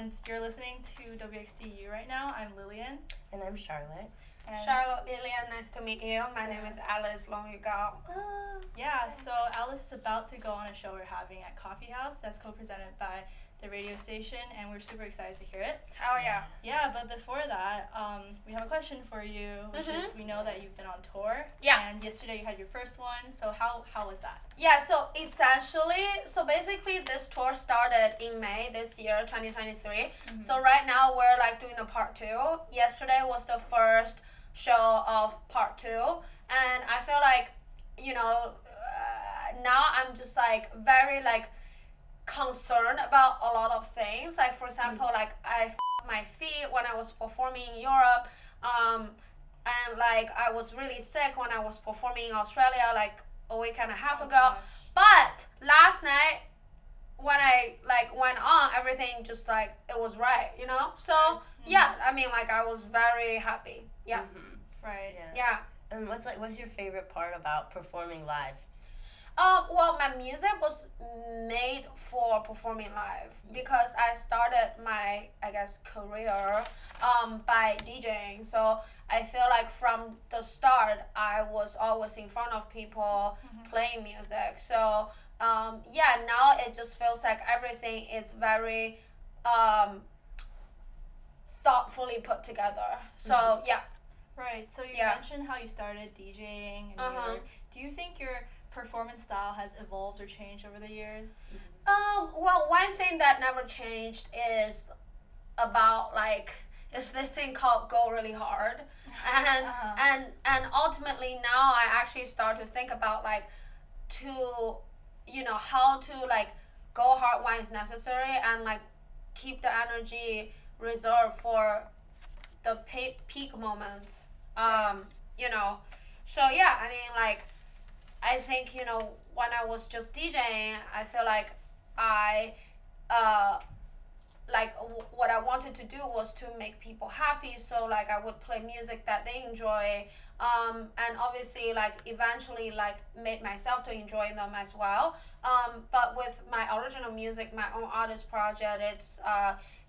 and you're listening to WXTU right now. I'm Lillian. And I'm Charlotte. And Charlotte, Lillian, nice to meet you. My name is Alice Longyu. Yeah, so Alice is about to go on a show we're having at Coffee House that's co-presented by the radio station, and we're super excited to hear it. Oh, yeah. Yeah, but before that, we have a question for you, which is we know that you've been on tour. Yeah. And yesterday you had your first one, so how was that? Yeah, so basically this tour started in May this year, 2023. So right now we're like doing a part 2. Yesterday was the first show of part 2, and I feel like, now I'm just like very like concerned about a lot of things. Like for example, like I f***ed my feet when I was performing in Europe, and like I was really sick when I was performing in Australia like a week and a half ago. But last night when I like went on, everything just like it was right, So yeah, I mean like I was very happy. Yeah. Right. Yeah. And what's your favorite part about performing live? Well, my music was made for performing live because I started my, I guess, career by DJing. So I feel like from the start, I was always in front of people playing music. So now it just feels like everything is very thoughtfully put together. So yeah. Right. So you mentioned how you started DJing in New York. Do you think your performance style has evolved or changed over the years? Well, one thing that never changed is about it's this thing called go really hard, and ultimately now I actually start to think about how to go hard when it's necessary and keep the energy reserved for the peak moments. So yeah, I mean I think, when I was just DJing, I feel like what I wanted to do was to make people happy. So I would play music that they enjoy, and obviously eventually made myself to enjoy them as well. But with my original music, my own artist project,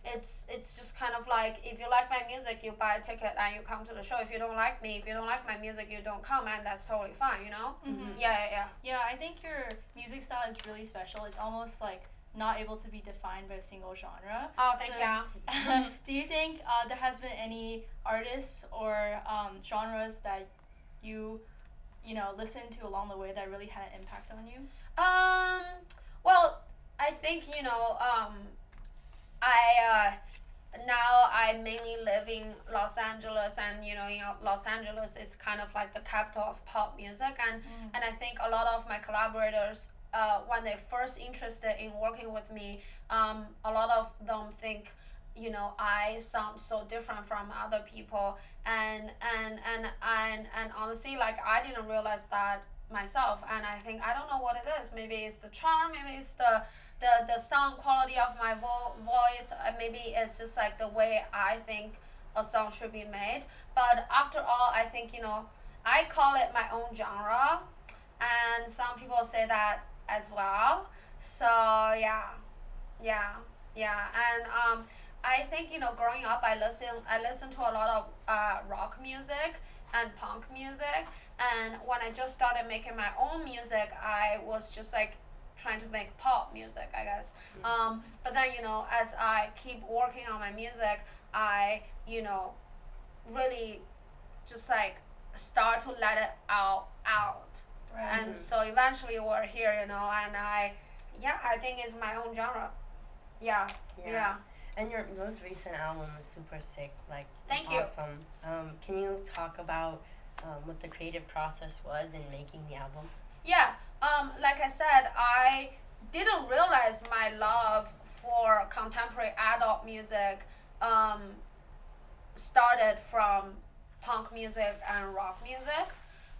it's just kind of like, if you like my music, you buy a ticket and you come to the show. If you don't like me, if you don't like my music, you don't come, and that's totally fine, Yeah, I think your music style is really special. It's almost not able to be defined by a single genre. Oh, thank you. Do you think there has been any artists or genres that you listened to along the way that really had an impact on you? Well, I think I mainly live in Los Angeles, and Los Angeles is kind of like the capital of pop music, and I think a lot of my collaborators, when they first interested in working with me, a lot of them think I sound so different from other people, and honestly I didn't realize that myself, and I think I don't know what it is. Maybe it's the charm, maybe it's the sound quality of my voice, maybe it's just the way I think a song should be made. But after all, I think I call it my own genre, and some people say that as well. So yeah, and I think growing up I listen to a lot of rock music and punk music, and when I just started making my own music, I was just trying to make pop music, I guess. But then as I keep working on my music, I really just start to let it out. Right. And so eventually we're here, and I think it's my own genre. Yeah. And your most recent album was super sick, Thank you. Awesome. Can you talk about what the creative process was in making the album? Yeah, like I said, I didn't realize my love for contemporary adult music started from punk music and rock music.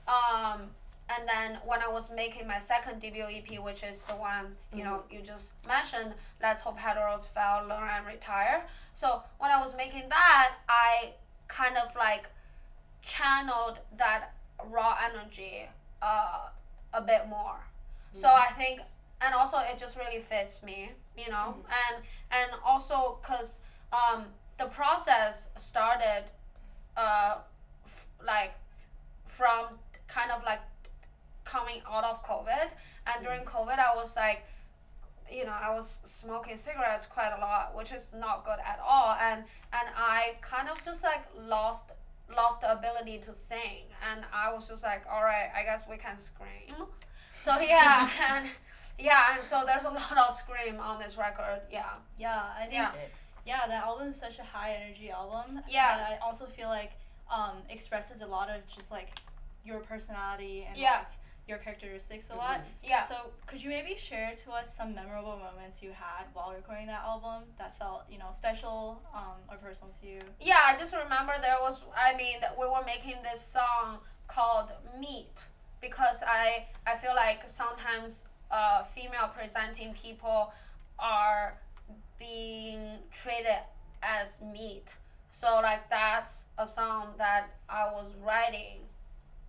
And then when I was making my second debut EP, which is the one you just mentioned, Let's Hope Heteros Fail, Learn and Retire. So when I was making that, I kind of channeled that raw energy a bit more. So I think, and also it just really fits me. you know. And also because the process started like from kind of like coming out of COVID, and during COVID I was like, you know, I was smoking cigarettes quite a lot, which is not good at all, and I kind of just like lost the ability to sing, and I was just like, all right, I guess we can scream. So yeah, and so there's a lot of scream on this record. Yeah. Yeah, I think Yeah. yeah, that album is such a high energy album. Yeah. And I also feel like expresses a lot of just like your personality and Yeah. like your characteristics a lot. Yeah. So could you maybe share to us some memorable moments you had while recording that album that felt, you know, special or personal to you? Yeah, I just remember there was, I mean, that we were making this song called Meat, because I feel like sometimes female presenting people are being treated as meat. So like that's a song that I was writing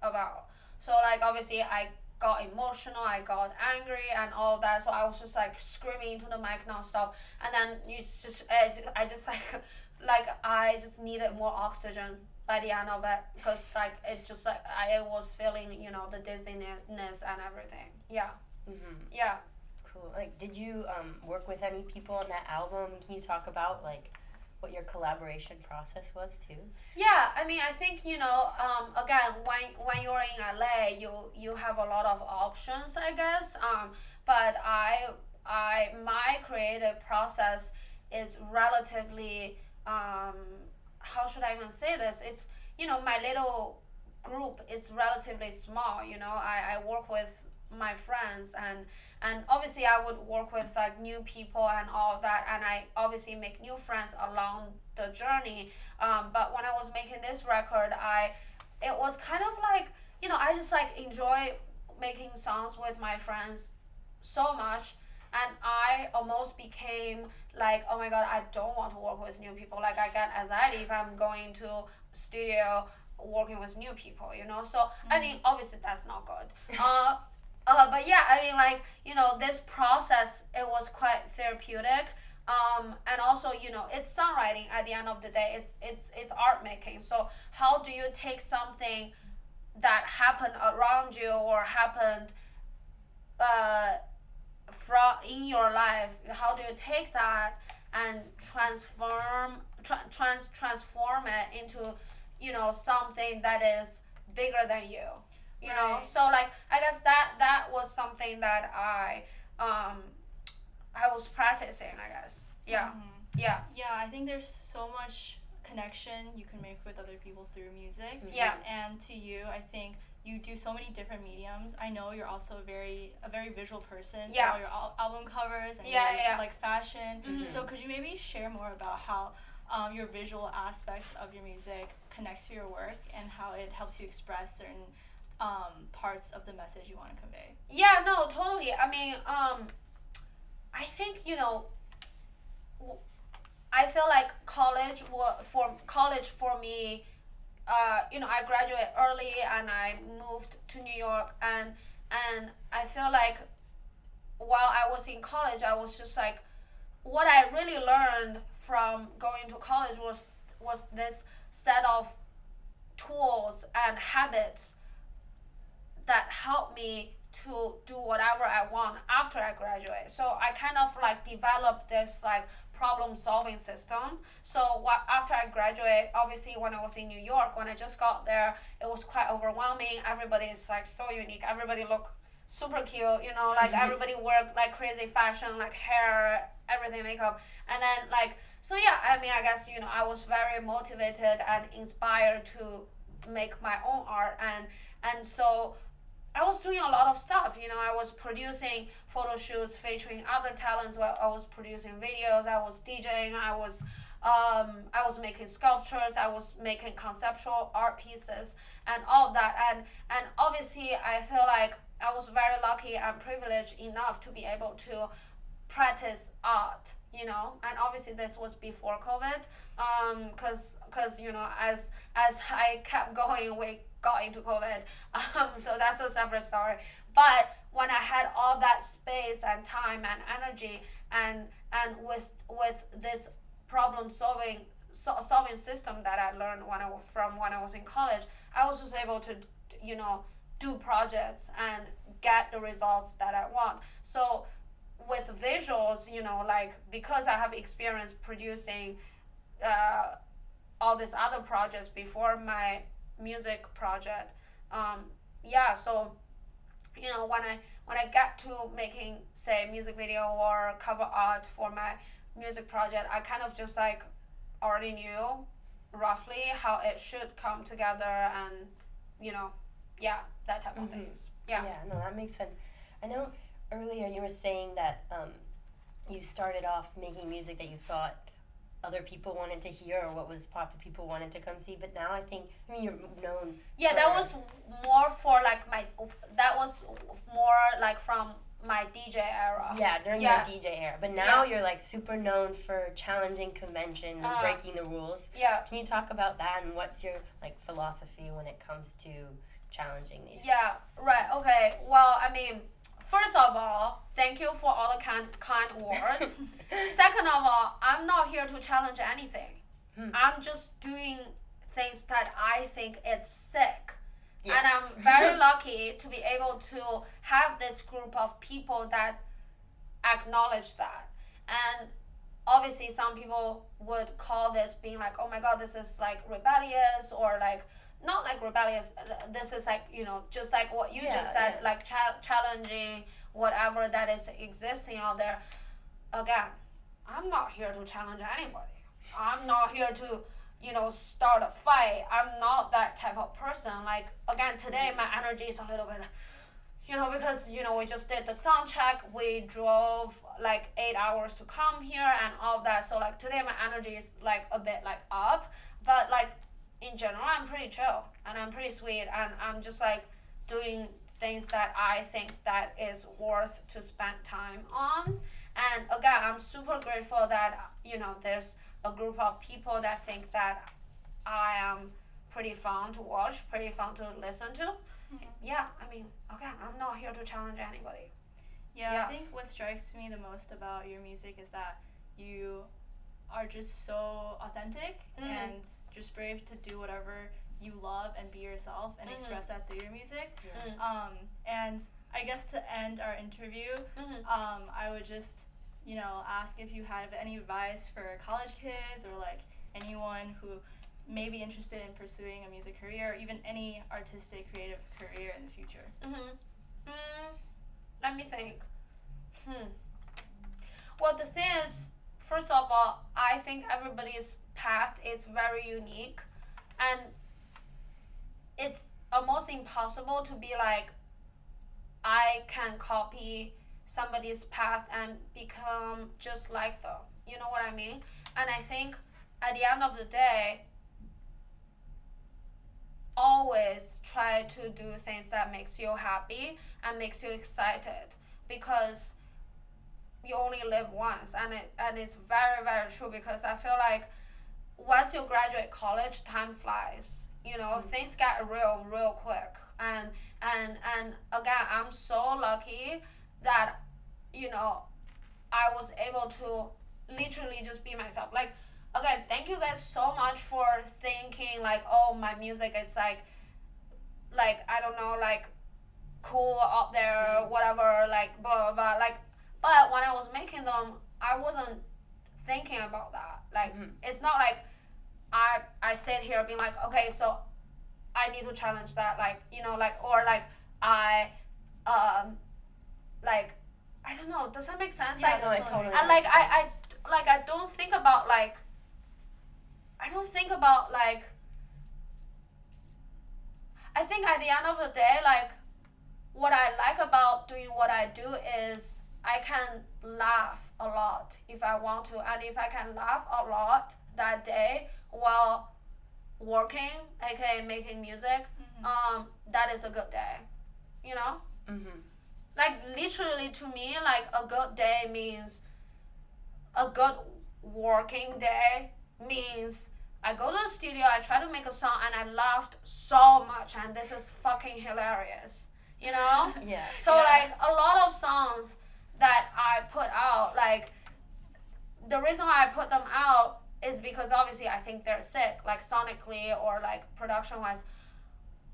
about. So like obviously I got emotional, I got angry and all that. So I was just like screaming into the mic nonstop. And then I just like I just needed more oxygen by the end of it, because like it just like I was feeling, you know, the dizziness and everything. Yeah. Yeah. Cool. Like, did you work with any people on that album? Can you talk about like what your collaboration process was too? Yeah, I mean, I think, you know, again, when you're in LA, you have a lot of options, I guess. But my creative process is relatively, how should I even say this? It's, you know, my little group is relatively small. You know, I work with my friends, and obviously I would work with like new people and all of that, and I obviously make new friends along the journey. But when I was making this record, it was kind of like, you know, I just like enjoy making songs with my friends so much, and I almost became like, oh my god, I don't want to work with new people. Like I get anxiety if I'm going to studio working with new people, you know. So I mean, obviously that's not good. But yeah, I mean, like, you know, this process, it was quite therapeutic. And also, you know, it's songwriting at the end of the day. It's art making. So how do you take something that happened around you or happened from in your life? How do you take that and transform it into, you know, something that is bigger than you? You know, Right. so like I guess that was something that I was practicing, I guess. Yeah. Yeah. Yeah, I think there's so much connection you can make with other people through music. Yeah. And to you, I think you do so many different mediums. I know you're also a very visual person. Yeah. All your album covers and Yeah, your, yeah. like fashion. So could you maybe share more about how your visual aspect of your music connects to your work and how it helps you express certain parts of the message you want to convey? Yeah, no, totally. I mean, I think, you know, I feel like college for me, you know, I graduated early and I moved to New York, and I feel like while I was in college, I was just like, what I really learned from going to college was this set of tools and habits that helped me to do whatever I want after I graduate. So I kind of like developed this like problem solving system. So after I graduate, obviously when I was in New York, when I just got there, it was quite overwhelming. Everybody is like so unique. Everybody look super cute, you know, like everybody wear like crazy fashion, like hair, everything, makeup. And then like, so yeah, I mean, I guess, you know, I was very motivated and inspired to make my own art, and so I was doing a lot of stuff. You know, I was producing photo shoots featuring other talents. Well, I was producing videos. I was DJing. I was making sculptures. I was making conceptual art pieces and all of that. And obviously, I feel like I was very lucky and privileged enough to be able to practice art. You know, and obviously this was before COVID. Cause you know, as I kept going, we got into COVID. So that's a separate story. But when I had all that space and time and energy, and with this problem solving system that I learned when I was in college, I was just able to, do projects and get the results that I want. So with visuals, like because I have experience producing all these other projects before my music project, so when I get to making, say, music video or cover art for my music project, I kind of just like already knew roughly how it should come together, and that type of things. Yeah, no, that makes sense. I know earlier you were saying that you started off making music that you thought other people wanted to hear, or what was popular, people wanted to come see, but now you're known. Yeah, that was more for like that was more like from my DJ era. Yeah, during your DJ era. But now you're like super known for challenging conventions and breaking the rules. Yeah. Can you talk about that, and what's your like philosophy when it comes to challenging these? Yeah, right. Okay. Well, I mean, first of all, thank you for all the kind words. Second of all, I'm not here to challenge anything. I'm just doing things that I think it's sick. Yeah. And I'm very lucky to be able to have this group of people that acknowledge that. And obviously some people would call this being like, oh my God, this is like rebellious, or like, not like rebellious, this is like, just like what you just said, like challenging whatever that is existing out there. Again, I'm not here to challenge anybody. I'm not here to, start a fight. I'm not that type of person. Like, again, today my energy is a little bit, because, we just did the sound check. We drove like 8 hours to come here and all of that. So like today my energy is like a bit like up, but like in general, I'm pretty chill and I'm pretty sweet, and I'm just like doing things that I think that is worth to spend time on. And again, I'm super grateful that, there's a group of people that think that I am pretty fun to watch, pretty fun to listen to. Mm-hmm. Yeah, I mean, again, I'm not here to challenge anybody. Yeah, I think what strikes me the most about your music is that you are just so authentic and just brave to do whatever you love and be yourself and express that through your music. And I guess to end our interview, I would just, ask if you have any advice for college kids, or like anyone who may be interested in pursuing a music career, or even any artistic, creative career in the future. Let me think. Well, the thing is, first of all, I think everybody's path is very unique, and it's almost impossible to be like, I can copy somebody's path and become just like them. You know what I mean? And I think at the end of the day, always try to do things that makes you happy and makes you excited, because you only live once. And it's very, very true, because I feel like once you graduate college, time flies. Things get real quick. And again, I'm so lucky that, I was able to literally just be myself. Like, again, thank you guys so much for thinking like, oh, my music is like I don't know, like cool out there, whatever, like blah blah blah. Like, but when I was making them, I wasn't thinking about that. Like, it's not like I sit here being like, okay, so I need to challenge that, like, or like I like, I don't know, does that make sense? Yeah, like, no, it totally and like I don't think about like, I think at the end of the day, like, what I like about doing what I do is I can laugh a lot if I want to, and if I can laugh a lot that day while working, aka making music, that is a good day, Like, literally, to me, like, a good day means, a good working day means I go to the studio, I try to make a song, and I laughed so much, and this is fucking hilarious, Yeah. So, like, a lot of songs, that I put out, like, the reason why I put them out is because obviously I think they're sick, like sonically or like production wise.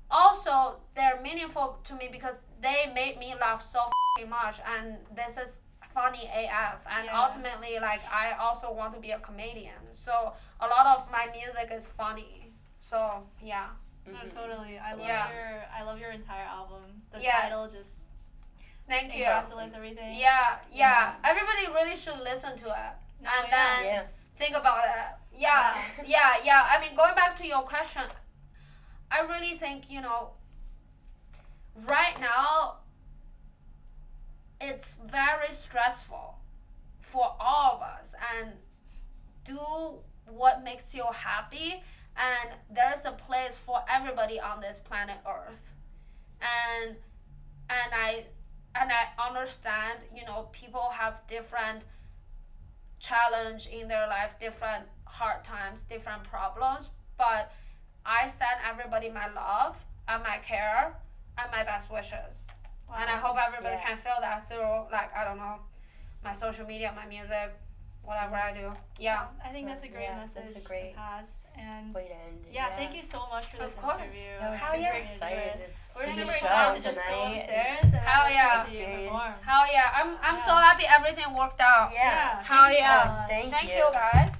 Also, they're meaningful to me because they made me laugh so much, and this is funny AF. And ultimately, like, I also want to be a comedian, so a lot of my music is funny. So yeah. No, totally. I love your entire album. The title just thank you encapsulates everything. Yeah. Everybody really should listen to it then think about it. Yeah. I mean, going back to your question, I really think, right now it's very stressful for all of us, and do what makes you happy, and there's a place for everybody on this planet Earth. And I understand, people have different challenge in their life, different hard times, different problems, but I send everybody my love and my care and my best wishes. Wow. And I hope everybody can feel that through, like, I don't know, my social media, my music, whatever I do. Yeah. I think that's a great message to pass. And way to end it. Thank you so much for this interview. I was super excited. We're super excited to just go upstairs and see you perform. Hell yeah. I'm so happy everything worked out. Yeah. Hell yeah. Thank you. Thank you guys.